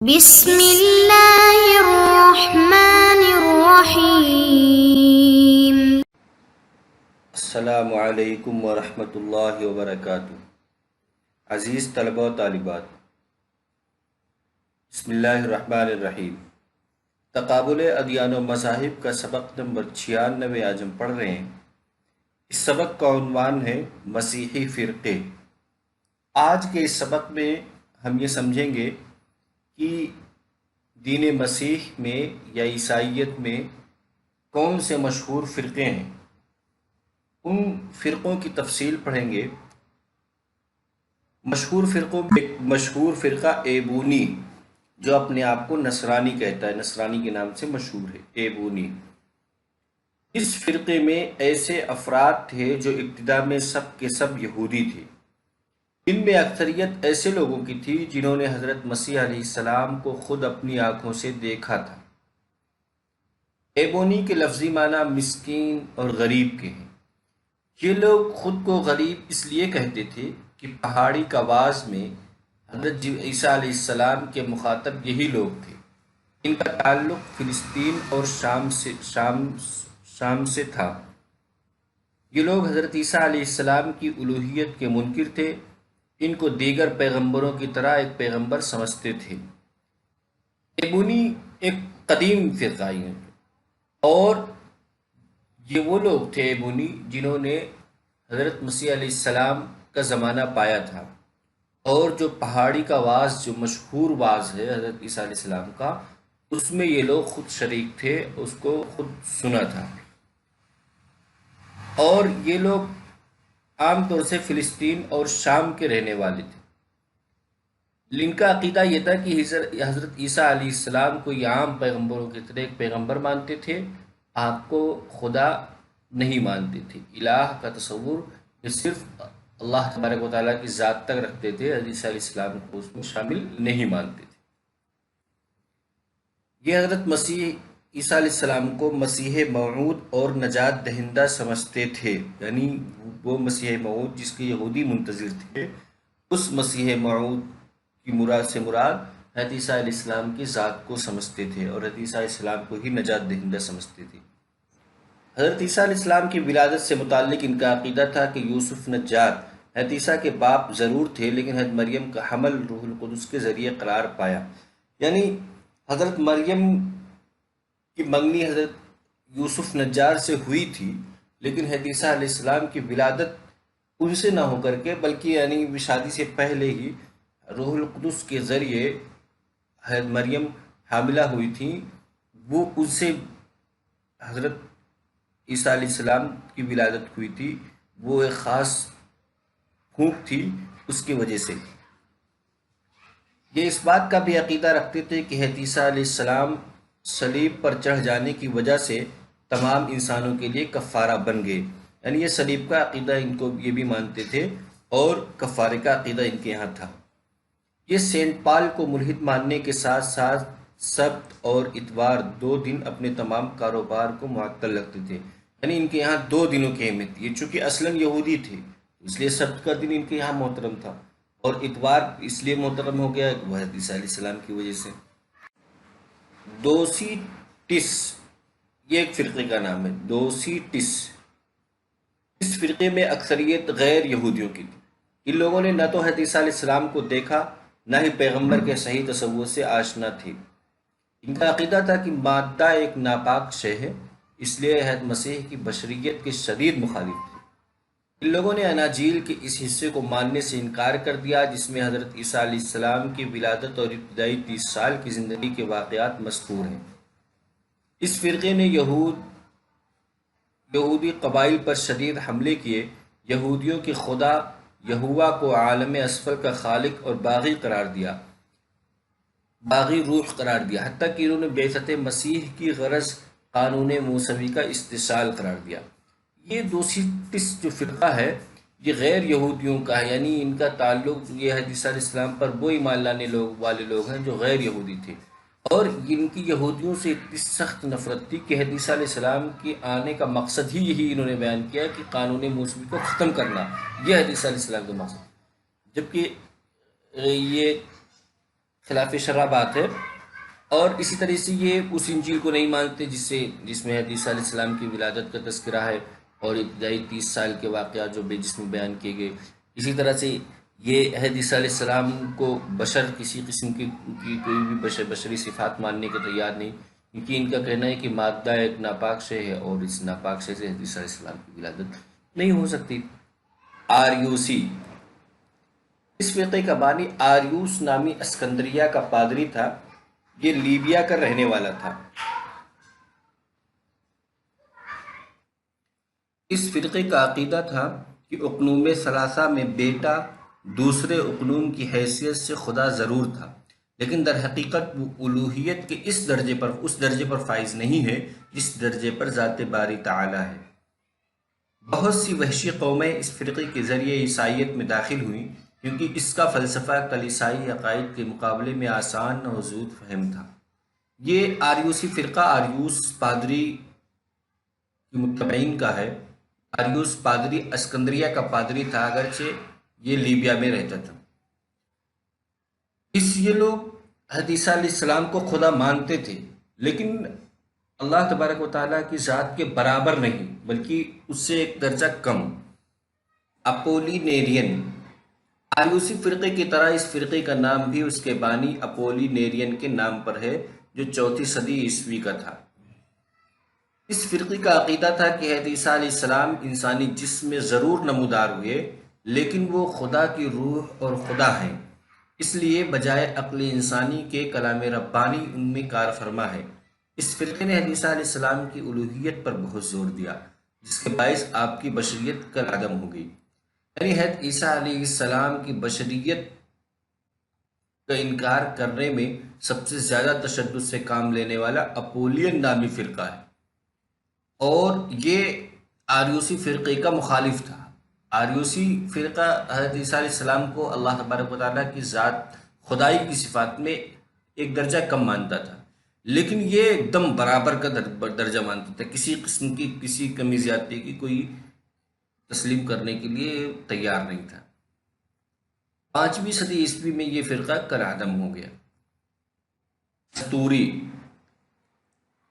بسم اللہ الرحمن الرحیم۔ السلام علیکم ورحمۃ اللہ وبرکاتہ۔ عزیز طلبہ و طالبات، بسم اللہ الرحمن الرحیم۔ تقابل ادیان و مذاہب کا سبق نمبر 96 آج ہم پڑھ رہے ہیں۔ اس سبق کا عنوان ہے مسیحی فرقے۔ آج کے اس سبق میں ہم یہ سمجھیں گے کہ دین مسیح میں یا عیسائیت میں کون سے مشہور فرقے ہیں، ان فرقوں کی تفصیل پڑھیں گے۔ مشہور فرقوں میں ایک مشہور فرقہ ایبونی، جو اپنے آپ کو نصرانی کہتا ہے، نصرانی کے نام سے مشہور ہے، ایبونی۔ اس فرقے میں ایسے افراد تھے جو ابتدا میں سب کے سب یہودی تھے۔ ان میں اکثریت ایسے لوگوں کی تھی جنہوں نے حضرت مسیح علیہ السلام کو خود اپنی آنکھوں سے دیکھا تھا۔ ایبونی کے لفظی معنی مسکین اور غریب کے ہیں۔ یہ لوگ خود کو غریب اس لیے کہتے تھے کہ پہاڑی کواز میں حضرت عیسیٰ علیہ السلام کے مخاطب یہی لوگ تھے۔ ان کا تعلق فلسطین اور شام سے تھا۔ یہ لوگ حضرت عیسیٰ علیہ السلام کی الوہیت کے منکر تھے۔ ان کو دیگر پیغمبروں کی طرح ایک پیغمبر سمجھتے تھے۔ ایبونی ایک قدیم فرقہ ہے، اور یہ وہ لوگ تھے ایبونی جنہوں نے حضرت مسیح علیہ السلام کا زمانہ پایا تھا، اور جو پہاڑی کا واز، جو مشہور واز ہے حضرت عیسیٰ علیہ السلام کا، اس میں یہ لوگ خود شریک تھے، اس کو خود سنا تھا۔ اور یہ لوگ عام طور سے فلسطین اور شام کے رہنے والے تھے۔ ان کا عقیدہ یہ تھا کہ حضرت عیسیٰ علیہ السلام کو یہ عام پیغمبروں کی طرح ایک پیغمبر مانتے تھے، آپ کو خدا نہیں مانتے تھے۔ الہ کا تصور یہ صرف اللہ تبارک و تعالیٰ کی ذات تک رکھتے تھے، حضرت عیسیٰ علیہ السلام کو اس میں شامل نہیں مانتے تھے۔ یہ حضرت مسیح عیسیٰ علیہ السلام کو مسیح موعود اور نجات دہندہ سمجھتے تھے، یعنی وہ مسیح موعود جس کے یہودی منتظر تھے، اس مسیح موعود کی مراد حضرت عیسیٰ علیہ السلام کی ذات کو سمجھتے تھے، اور حضرت عیسیٰ علیہ السلام کو ہی نجات دہندہ سمجھتے تھے۔ حضرت عیسیٰ علیہ السلام کی ولادت سے متعلق ان کا عقیدہ تھا کہ یوسف نجار حضرت عیسیٰ کے باپ ضرور تھے، لیکن حضرت مریم کا حمل روح القدس کے ذریعے قرار پایا، یعنی حضرت مریم کی منگنی حضرت یوسف نجار سے ہوئی تھی، لیکن حضرت عیسیٰ علیہ السلام کی ولادت ان سے نہ ہو کر کے، بلکہ یعنی شادی سے پہلے ہی روح القدس کے ذریعے حضرت مریم حاملہ ہوئی تھی، وہ ان سے حضرت عیسیٰ علیہ السلام کی ولادت ہوئی تھی، وہ ایک خاص پھونک تھی، اس کی وجہ سے۔ یہ اس بات کا بھی عقیدہ رکھتے تھے کہ حضرت عیسیٰ علیہ السلام صلیب پر چڑھ جانے کی وجہ سے تمام انسانوں کے لیے کفارہ بن گئے، یعنی یہ صلیب کا عقیدہ ان کو یہ بھی مانتے تھے، اور کفارے کا عقیدہ ان کے یہاں تھا۔ یہ سینٹ پال کو ملحد ماننے کے ساتھ ساتھ سبت اور اتوار 2 دن اپنے تمام کاروبار کو معطل رکھتے تھے، یعنی ان کے یہاں 2 دنوں کی اہمیت تھی۔ یہ چونکہ اصلاً یہودی تھے، اس لیے سبت کا دن ان کے یہاں محترم تھا، اور اتوار اس لیے محترم ہو گیا کہ حضرت عیسیٰ علیہ السلام کی وجہ سے۔ دوسیٹس یہ ایک فرقے کا نام ہے، دوسیٹس۔ اس فرقے میں اکثریت غیر یہودیوں کی تھی۔ ان لوگوں نے نہ تو حضرت عیسیٰ علیہ السلام کو دیکھا، نہ ہی پیغمبر کے صحیح تصور سے آشنا تھی۔ ان کا عقیدہ تھا کہ مادہ ایک ناپاک شے ہے، اس لیے حضرت مسیح کی بشریت کے شدید مخالف تھے۔ ان لوگوں نے اناجیل کے اس حصے کو ماننے سے انکار کر دیا جس میں حضرت عیسیٰ علیہ السلام کی ولادت اور ابتدائی 30 سال کی زندگی کے واقعات مذکور ہیں۔ اس فرقے نے یہودی قبائل پر شدید حملے کیے، یہودیوں کے خدا یہوہ کو عالم اسفل کا خالق اور باغی روح قرار دیا، حتیٰ کہ انہوں نے بعثت مسیح کی غرض قانون موسوی کا استحصال قرار دیا۔ یہ دوسیٹس جو فرقہ ہے یہ غیر یہودیوں کا ہے، یعنی ان کا تعلق یہ حضرت عیسیٰ علیہ السلام پر وہ ایمان لانے والے لوگ ہیں جو غیر یہودی تھے، اور ان کی یہودیوں سے اتنی سخت نفرت تھی کہ حضرت عیسیٰ علیہ السلام کے آنے کا مقصد ہی یہی انہوں نے بیان کیا کہ قانون موسوی کو ختم کرنا، یہ حضرت عیسیٰ علیہ السلام کا مقصد۔ جبکہ یہ خلاف شرع بات ہے۔ اور اسی طرح سے یہ اس انجیل کو نہیں مانتے جس میں عیسیٰ علیہ السلام کی ولادت کا تذکرہ ہے اور ابتدائی 30 سال کے واقعات جو جس میں بیان کیے گئے۔ اسی طرح سے یہ عیسیٰ علیہ السلام کو بشر کسی قسم کی کوئی بھی بشری صفات ماننے کے تیار نہیں، کیونکہ ان کا کہنا ہے کہ مادہ ایک ناپاک شے ہے اور اس ناپاک شے سے عیسیٰ علیہ السلام کی ولادت نہیں ہو سکتی۔ آریوسی، اس فرقے کا بانی آریوس نامی اسکندریہ کا پادری تھا، یہ لیبیا کا رہنے والا تھا۔ اس فرقے کا عقیدہ تھا کہ اقنوم ثلاثہ میں بیٹا دوسرے اقنوم کی حیثیت سے خدا ضرور تھا، لیکن در حقیقت وہ الوہیت کے اس درجے پر فائز نہیں ہے جس درجے پر ذات باری تعالی ہے۔ بہت سی وحشی قومیں اس فرقے کے ذریعے عیسائیت میں داخل ہوئیں، کیونکہ اس کا فلسفہ کلیسائی عقائد کے مقابلے میں آسان اور زود فہم تھا۔ یہ آریوسی فرقہ آریوس پادری کے متبعین کا ہے۔ آریوس پادری اسکندریہ کا پادری تھا، اگرچہ یہ لیبیا میں رہتا تھا۔ یہ لوگ حضرت عیسیٰ علیہ السلام کو خدا مانتے تھے، لیکن اللہ تبارک و تعالیٰ کی ذات کے برابر نہیں، بلکہ اس سے ایک درجہ کم۔ اپولینیرین، آریوسی فرقے کی طرح اس فرقے کا نام بھی اس کے بانی اپولینیرین کے نام پر ہے، جو 4 صدی عیسوی کا تھا۔ اس فرقے کا عقیدہ تھا کہ حضرت عیسیٰ علیہ السلام انسانی جسم میں ضرور نمودار ہوئے، لیکن وہ خدا کی روح اور خدا ہیں، اس لیے بجائے عقل انسانی کے کلام ربانی ان میں کار فرما ہے۔ اس فرقے نے حضرت عیسیٰ علیہ السلام کی الوہیت پر بہت زور دیا، جس کے باعث آپ کی بشریت کالعدم ہو گئی۔ یعنی حضرت عیسیٰ علیہ السلام کی بشریت کا انکار کرنے میں سب سے زیادہ تشدد سے کام لینے والا اپولین نامی فرقہ ہے، اور یہ آریوسی فرقے کا مخالف تھا۔ آریوسی فرقہ حضرت عیسیٰ علیہ السلام کو اللہ تبارک و تعالیٰ کی ذات خدائی کی صفات میں ایک درجہ کم مانتا تھا، لیکن یہ ایک دم برابر کا درجہ مانتا تھا، کسی قسم کی کسی کمی زیادتی کی کوئی تسلیم کرنے کے لیے تیار نہیں تھا۔ 5ویں صدی عیسوی میں یہ فرقہ کالعدم ہو گیا۔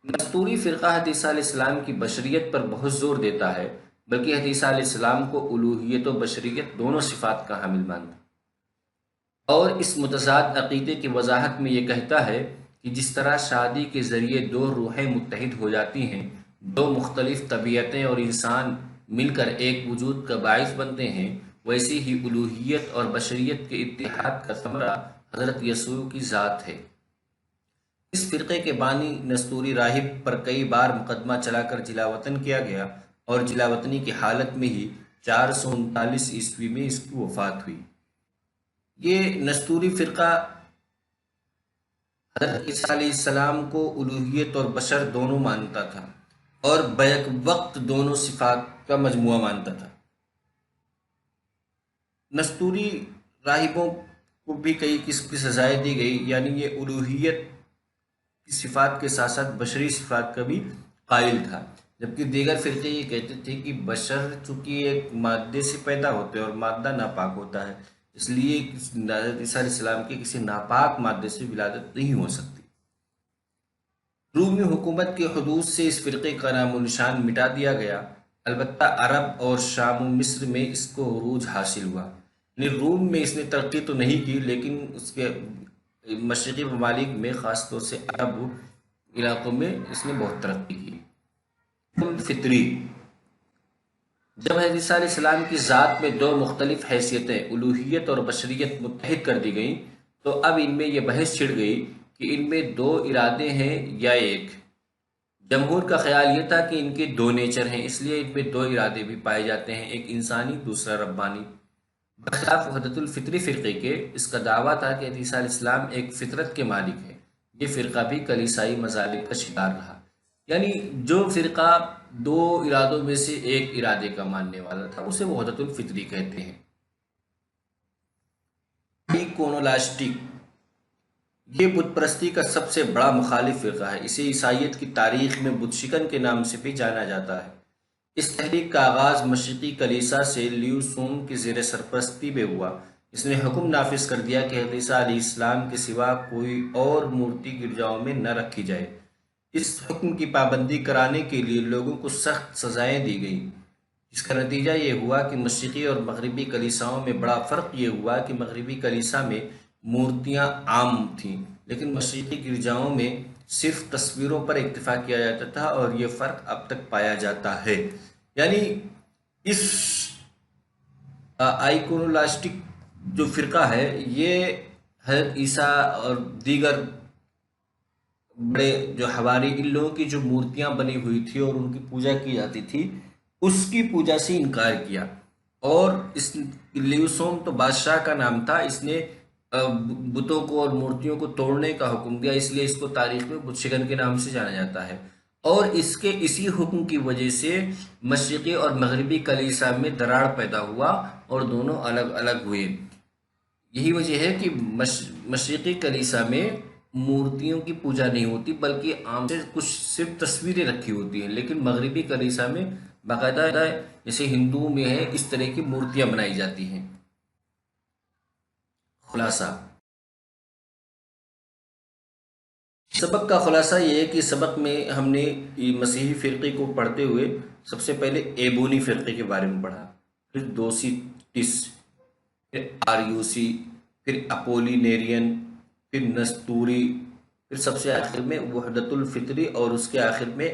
نستوری فرقہ حضرت عیسیٰ علیہ السلام کی بشریت پر بہت زور دیتا ہے، بلکہ حضرت عیسیٰ علیہ السلام کو الوہیت و بشریت دونوں صفات کا حامل مانتا، اور اس متضاد عقیدے کی وضاحت میں یہ کہتا ہے کہ جس طرح شادی کے ذریعے 2 روحیں متحد ہو جاتی ہیں، 2 مختلف طبیعتیں اور انسان مل کر ایک وجود کا باعث بنتے ہیں، ویسے ہی الوہیت اور بشریت کے اتحاد کا ثمرہ حضرت یسوع کی ذات ہے۔ اس فرقے کے بانی نستوری راہب پر کئی بار مقدمہ چلا کر جلا وطن کیا گیا، اور جلا وطنی کی حالت میں ہی 439 عیسوی میں اس کی وفات ہوئی۔ یہ نستوری فرقہ حضرت عیسیٰ علیہ السلام کو الوہیت اور بشر دونوں مانتا تھا، اور بیک وقت دونوں صفات کا مجموعہ مانتا تھا۔ نستوری راہبوں کو بھی کئی قسم کی سزائیں دی گئی، یعنی یہ الوہیت کی صفات کے ساتھ ساتھ بشری صفات کا بھی قائل تھا، جبکہ دیگر فرقے یہ کہتے تھے کہ بشر چونکہ ایک مادے سے پیدا ہوتے ہیں اور مادہ ناپاک ہوتا ہے، اس لیے حضرت عیسیٰ علیہ السلام کے کسی ناپاک مادے سے ولادت نہیں ہو سکتی۔ رومی حکومت کے حدود سے اس فرقے کا نام و نشان مٹا دیا گیا، البتہ عرب اور شام و مصر میں اس کو عروج حاصل ہوا۔ یعنی روم میں اس نے ترقی تو نہیں کی، لیکن اس کے مشرقی ممالک میں خاص طور سے عرب علاقوں میں اس نے بہت ترقی کی۔ فطری، جب حضرت عیسیٰ علیہ السلام کی ذات میں 2 مختلف حیثیتیں الوہیت اور بشریت متحد کر دی گئیں، تو اب ان میں یہ بحث چھڑ گئی کہ ان میں 2 ارادے ہیں یا ایک۔ جمہور کا خیال یہ تھا کہ ان کے 2 نیچر ہیں، اس لیے ان میں 2 ارادے بھی پائے جاتے ہیں، ایک انسانی دوسرا ربانی۔ بخلاف وحدت الفطری فرقے کے، اس کا دعویٰ تھا کہ عیسیٰ علیہ السلام ایک فطرت کے مالک ہے۔ یہ فرقہ بھی کلیسائی مظالم کا شکار رہا، یعنی جو فرقہ 2 ارادوں میں سے ایک ارادے کا ماننے والا تھا اسے وحدت الفطری کہتے ہیں۔ ایکونولاسٹک، یہ بت پرستی کا سب سے بڑا مخالف فرقہ ہے، اسے عیسائیت کی تاریخ میں بت شکن کے نام سے بھی جانا جاتا ہے۔ اس تحریک کا آغاز مشرقی کلیسا سے لیو سوم کی زیر سرپرستی میں ہوا، اس نے حکم نافذ کر دیا کہ حضرت عیسیٰ علیہ السلام کے سوا کوئی اور مورتی گرجاؤں میں نہ رکھی جائے۔ اس حکم کی پابندی کرانے کے لیے لوگوں کو سخت سزائیں دی گئیں۔ اس کا نتیجہ یہ ہوا کہ مشرقی اور مغربی کلیساؤں میں بڑا فرق یہ ہوا کہ مغربی کلیسا میں مورتیاں عام تھیں، لیکن مشرقی گرجاؤں میں صرف تصویروں پر اکتفا کیا جاتا تھا، اور یہ فرق اب تک پایا جاتا ہے۔ یعنی اس آئیکونولاسٹک جو فرقہ ہے یہ حضرت عیسیٰ اور دیگر بڑے جو حواری ان لوگوں کی جو مورتیاں بنی ہوئی تھی اور ان کی پوجا کی جاتی تھی اس کی پوجا سے انکار کیا، اور اس لیوسوم تو بادشاہ کا نام تھا، اس نے بتوں کو اور مورتیوں کو توڑنے کا حکم دیا، اس لیے اس کو تاریخ میں بت شکن کے نام سے جانا جاتا ہے۔ اور اس کے اسی حکم کی وجہ سے مشرقی اور مغربی کلیسا میں دراڑ پیدا ہوا اور دونوں الگ الگ ہوئے۔ یہی وجہ ہے کہ مشرقی کلیسا میں مورتیوں کی پوجا نہیں ہوتی، بلکہ عام سے کچھ صرف تصویریں رکھی ہوتی ہیں، لیکن مغربی کلیسا میں باقاعدہ جیسے ہندوؤں میں ہے اس طرح کی مورتیاں بنائی جاتی ہیں۔ خلاصہ سبق کا خلاصہ یہ ہے کہ سبق میں ہم نے مسیحی فرقے کو پڑھتے ہوئے سب سے پہلے ایبونی فرقے کے بارے میں پڑھا، پھر دوسیٹس، پھر آریوسی، پھر اپولینیرین، پھر نستوری، پھر سب سے آخر میں وحدت الفطری، اور اس کے آخر میں